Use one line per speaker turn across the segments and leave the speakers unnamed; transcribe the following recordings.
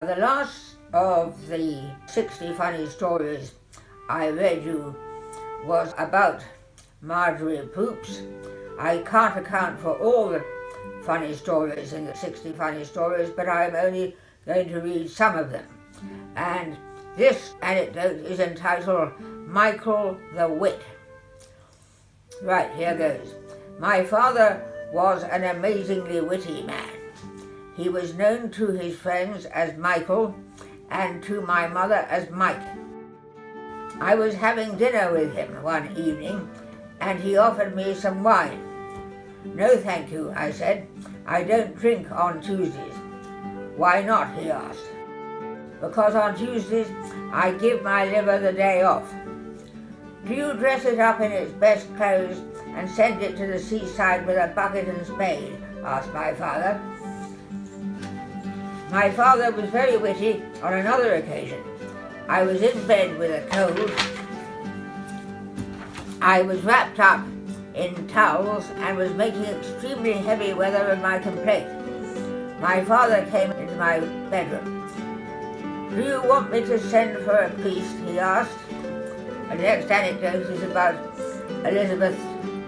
The last of the 60 funny stories I read you was about Marjorie Poops. I can't account for all the funny stories in the 60 funny stories, but I'm only going to read some of them. And this anecdote is entitled Michael the Wit. Right, here goes. My father was an amazingly witty man. He was known to his friends as Michael and to my mother as Mike. I was having dinner with him one evening and he offered me some wine. No, thank you, I said. I don't drink on Tuesdays. Why not, he asked. Because on Tuesdays I give my liver the day off. Do you dress it up in its best clothes and send it to the seaside with a bucket and spade? Asked my father. My father was very witty on another occasion. I was in bed with a cold. I was wrapped up in towels and was making extremely heavy weather of my complaint. My father came into my bedroom. Do you want me to send for a priest? He asked. And the next anecdote is about Elizabeth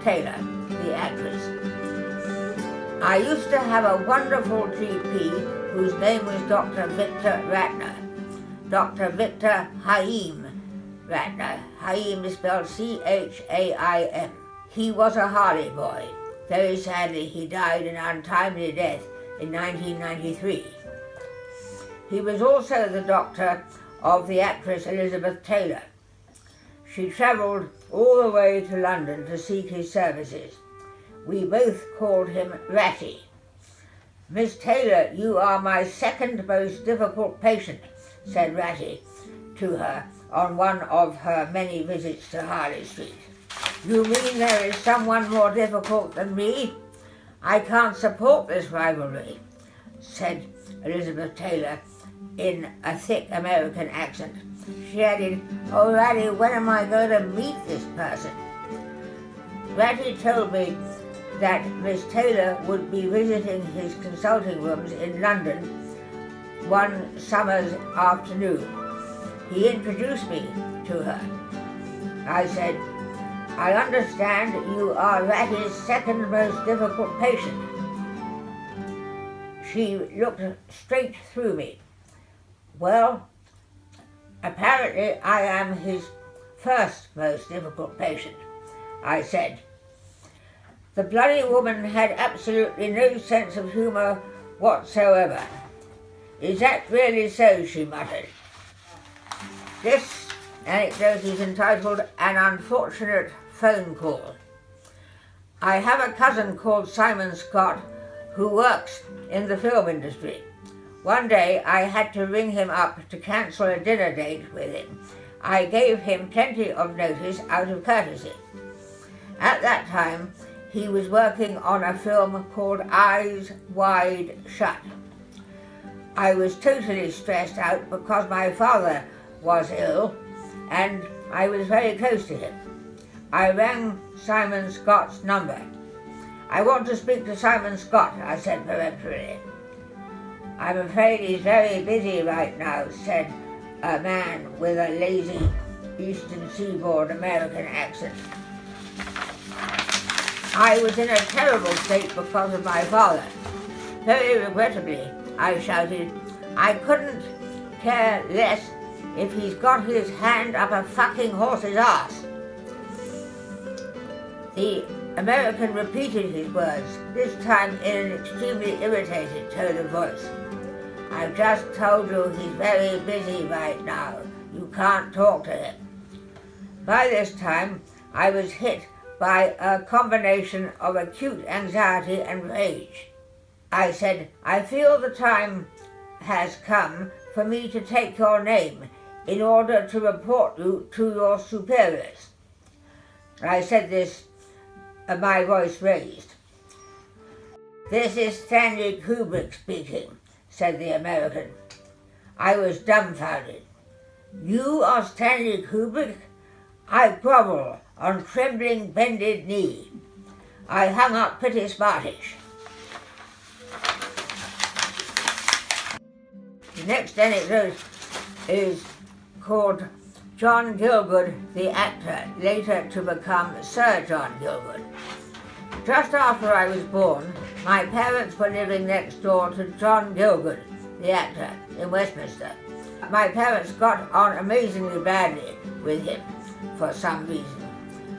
Taylor, the actress. I used to have a wonderful GP whose name was Dr. Victor Ratner. Dr. Victor Haim Ratner. Haim is spelled C-H-A-I-M. He was a Harley boy. Very sadly, he died an untimely death in 1993. He was also the doctor of the actress Elizabeth Taylor. She travelled all the way to London to seek his services. We both called him Ratty. Miss Taylor, you are my second most difficult patient, said Ratty to her on one of her many visits to Harley Street. You mean there is someone more difficult than me? I can't support this rivalry, said Elizabeth Taylor in a thick American accent. She added, oh, Ratty, when am I going to meet this person? Ratty told me that Miss Taylor would be visiting his consulting rooms in London one summer's afternoon. He introduced me to her. I said, I understand you are Ratty's second most difficult patient. She looked straight through me. Well, apparently I am his first most difficult patient, I said. The bloody woman had absolutely no sense of humour whatsoever. Is that really so? She muttered. This anecdote is entitled An Unfortunate Phone Call. I have a cousin called Simon Scott who works in the film industry. One day I had to ring him up to cancel a dinner date with him. I gave him plenty of notice out of courtesy. At that time, he was working on a film called Eyes Wide Shut. I was totally stressed out because my father was ill and I was very close to him. I rang Simon Scott's number. I want to speak to Simon Scott, I said peremptorily. I'm afraid he's very busy right now, said a man with a lazy Eastern Seaboard American accent. I was in a terrible state because of my father. Very regrettably, I shouted, I couldn't care less if he's got his hand up a fucking horse's ass. The American repeated his words, this time in an extremely irritated tone of voice. I've just told you he's very busy right now. You can't talk to him. By this time, I was hit by a combination of acute anxiety and rage. I said, I feel the time has come for me to take your name in order to report you to your superiors. I said this, my voice raised. This is Stanley Kubrick speaking, said the American. I was dumbfounded. You are Stanley Kubrick? I grovel on trembling bended knee. I hung up pretty smartish. The next anecdote is called John Gielgud, the actor, later to become Sir John Gielgud. Just after I was born, my parents were living next door to John Gielgud, the actor, in Westminster. My parents got on amazingly badly with him for some reason.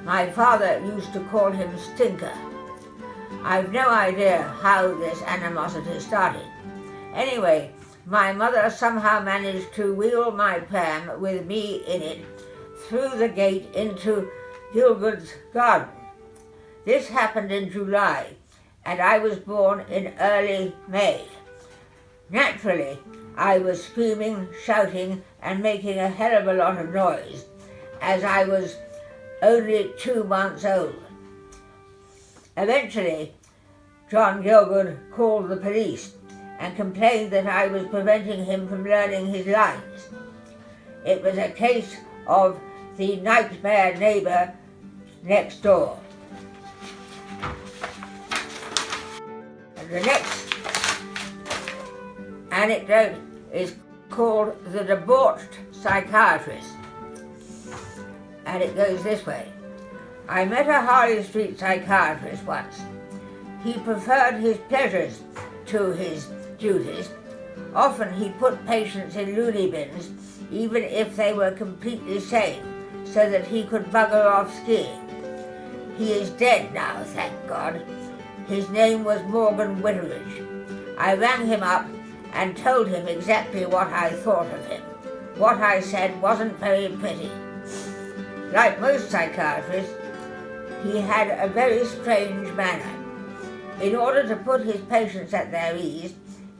My father used to call him Stinker. I've no idea how this animosity started. Anyway, my mother somehow managed to wheel my pram with me in it through the gate into Gielgud's garden. This happened in July, and I was born in early May. Naturally, I was screaming, shouting, and making a hell of a lot of noise, as I was only 2 months old. Eventually, John Gielgud called the police and complained that I was preventing him from learning his lines. It was a case of the Nightmare Neighbour next door. And the next anecdote is called The Debauched Psychiatrist. And it goes this way. I met a Harley Street psychiatrist once. He preferred his pleasures to his duties. Often he put patients in loony bins, even if they were completely sane, so that he could bugger off skiing. He is dead now, thank God. His name was Morgan Whitteridge. I rang him up and told him exactly what I thought of him. What I said wasn't very pretty. Like most psychiatrists, he had a very strange manner. In order to put his patients at their ease,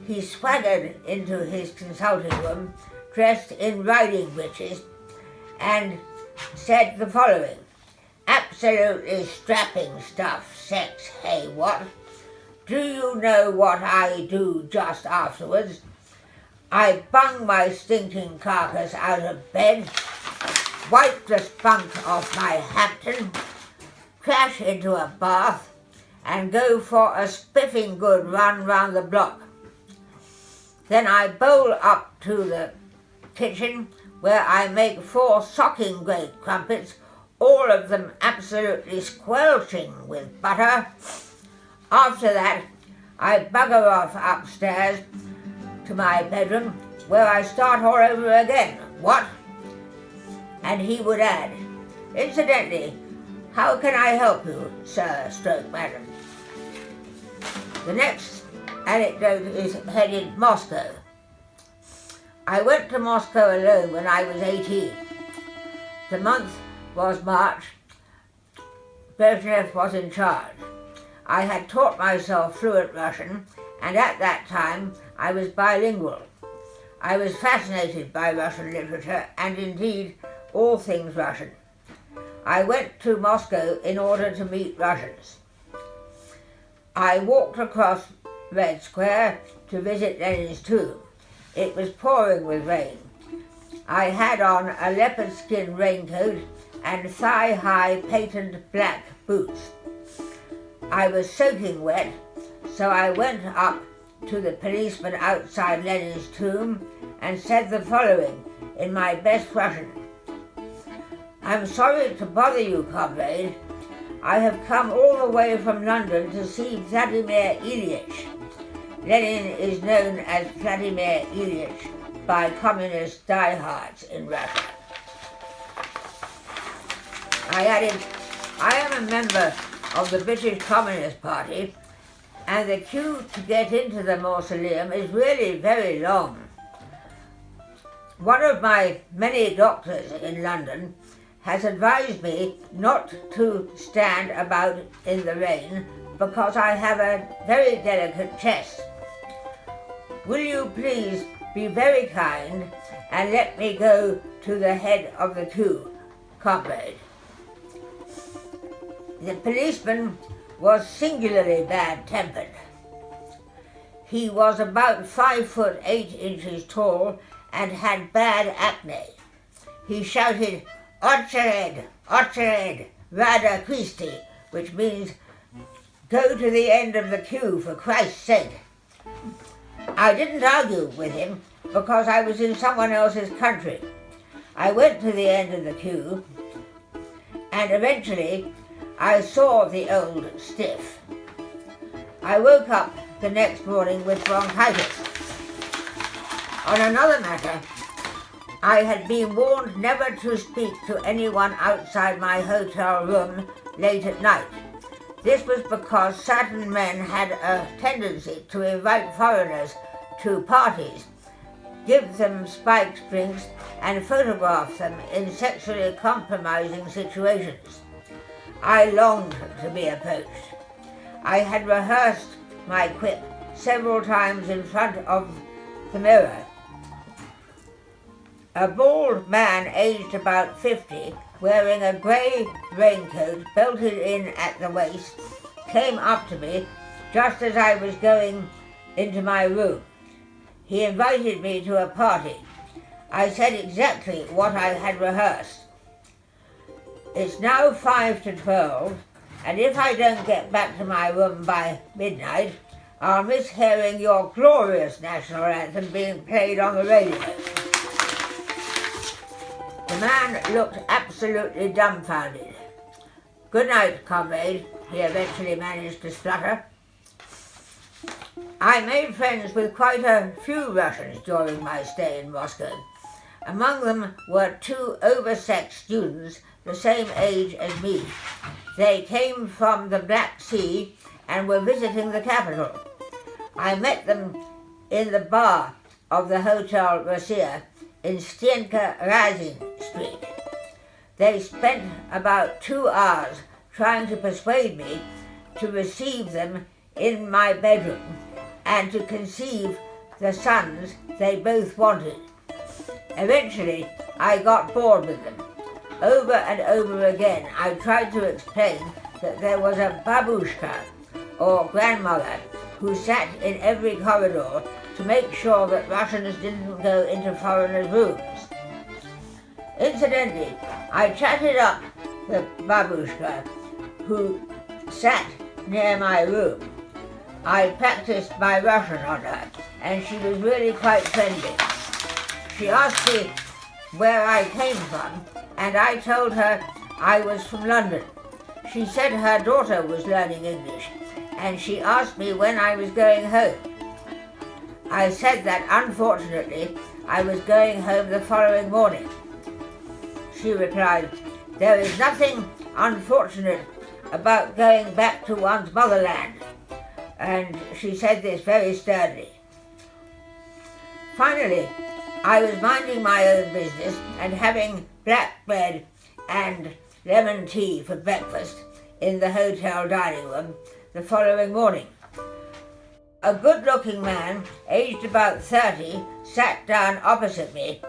he swaggered into his consulting room, dressed in riding breeches, and said the following: "Absolutely strapping stuff, sex, hey what? Do you know what I do just afterwards? I bung my stinking carcass out of bed, wipe the spunk off my Hampton, crash into a bath, and go for a spiffing good run round the block. Then I bowl up to the kitchen, where I make 4 socking great crumpets, all of them absolutely squelching with butter. After that, I bugger off upstairs to my bedroom, where I start all over again. What?" And he would add, "Incidentally, how can I help you, sir, stroke madam?" The next anecdote is headed Moscow. I went to Moscow alone when I was 18. The month was March. Brezhnev was in charge. I had taught myself fluent Russian, and at that time I was bilingual. I was fascinated by Russian literature and indeed all things Russian. I went to Moscow in order to meet Russians. I walked across Red Square to visit Lenin's tomb. It was pouring with rain. I had on a leopard skin raincoat and thigh-high patent black boots. I was soaking wet, so I went up to the policeman outside Lenin's tomb and said the following in my best Russian: "I'm sorry to bother you, comrade. I have come all the way from London to see Vladimir Ilyich. Lenin is known as Vladimir Ilyich by communist diehards in Russia." I added, "I am a member of the British Communist Party, and the queue to get into the mausoleum is really very long. One of my many doctors in London has advised me not to stand about in the rain because I have a very delicate chest. Will you please be very kind and let me go to the head of the queue, comrade?" The policeman was singularly bad-tempered. He was about 5'8" tall and had bad acne. He shouted, "Ochered, Ochered, Rada Christi," which means, "Go to the end of the queue, for Christ's sake." I didn't argue with him, because I was in someone else's country. I went to the end of the queue, and eventually I saw the old stiff. I woke up the next morning with bronchitis. On another matter, I had been warned never to speak to anyone outside my hotel room late at night. This was because certain men had a tendency to invite foreigners to parties, give them spiked drinks, and photograph them in sexually compromising situations. I longed to be approached. I had rehearsed my quip several times in front of the mirror. A bald man aged about 50, wearing a grey raincoat belted in at the waist, came up to me just as I was going into my room. He invited me to a party. I said exactly what I had rehearsed. It's now 5 to 12, and if I don't get back to my room by midnight, I'll miss hearing your glorious national anthem being played on the radio. The man looked absolutely dumbfounded. Good night, comrade, he eventually managed to splutter. I made friends with quite a few Russians during my stay in Moscow. Among them were 2 oversexed students the same age as me. They came from the Black Sea and were visiting the capital. I met them in the bar of the Hotel Russia in Stienka-Razin Street. They spent about 2 hours trying to persuade me to receive them in my bedroom and to conceive the sons they both wanted. Eventually, I got bored with them. Over and over again, I tried to explain that there was a babushka, or grandmother, who sat in every corridor to make sure that Russians didn't go into foreigners' rooms. Incidentally, I chatted up the babushka who sat near my room. I practiced my Russian on her, and she was really quite friendly. She asked me where I came from, and I told her I was from London. She said her daughter was learning English, and she asked me when I was going home. I said that unfortunately I was going home the following morning. She replied, "There is nothing unfortunate about going back to one's motherland," and she said this very sternly. Finally, I was minding my own business and having black bread and lemon tea for breakfast in the hotel dining room the following morning. A good-looking man, aged about 30, sat down opposite me.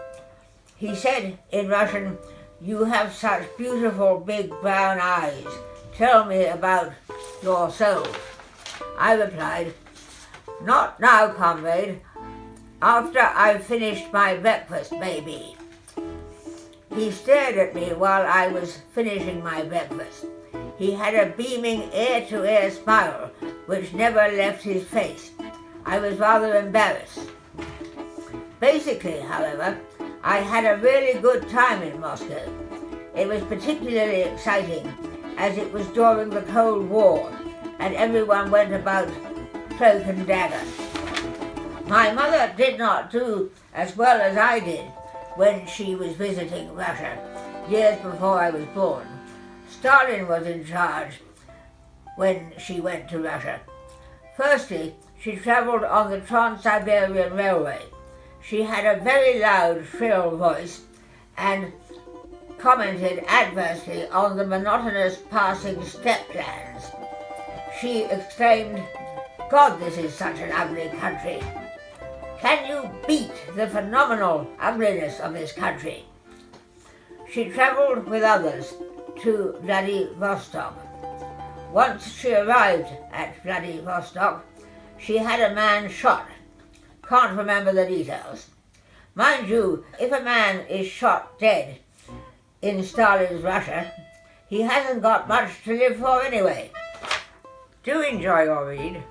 He said in Russian, "You have such beautiful big brown eyes. Tell me about your soul." I replied, "Not now, comrade. After I've finished my breakfast, maybe." He stared at me while I was finishing my breakfast. He had a beaming ear-to-ear smile which never left his face. I was rather embarrassed. Basically, however, I had a really good time in Moscow. It was particularly exciting as it was during the Cold War and everyone went about cloak and dagger. My mother did not do as well as I did when she was visiting Russia, years before I was born. Stalin was in charge when she went to Russia. Firstly, she travelled on the Trans-Siberian Railway. She had a very loud, shrill voice and commented adversely on the monotonous passing step plans. She exclaimed, "God, this is such an ugly country. Can you beat the phenomenal ugliness of this country?" She travelled with others to Vladivostok. Once she arrived at Vladivostok, she had a man shot. Can't remember the details. Mind you, if a man is shot dead in Stalin's Russia, he hasn't got much to live for anyway. Do enjoy your read.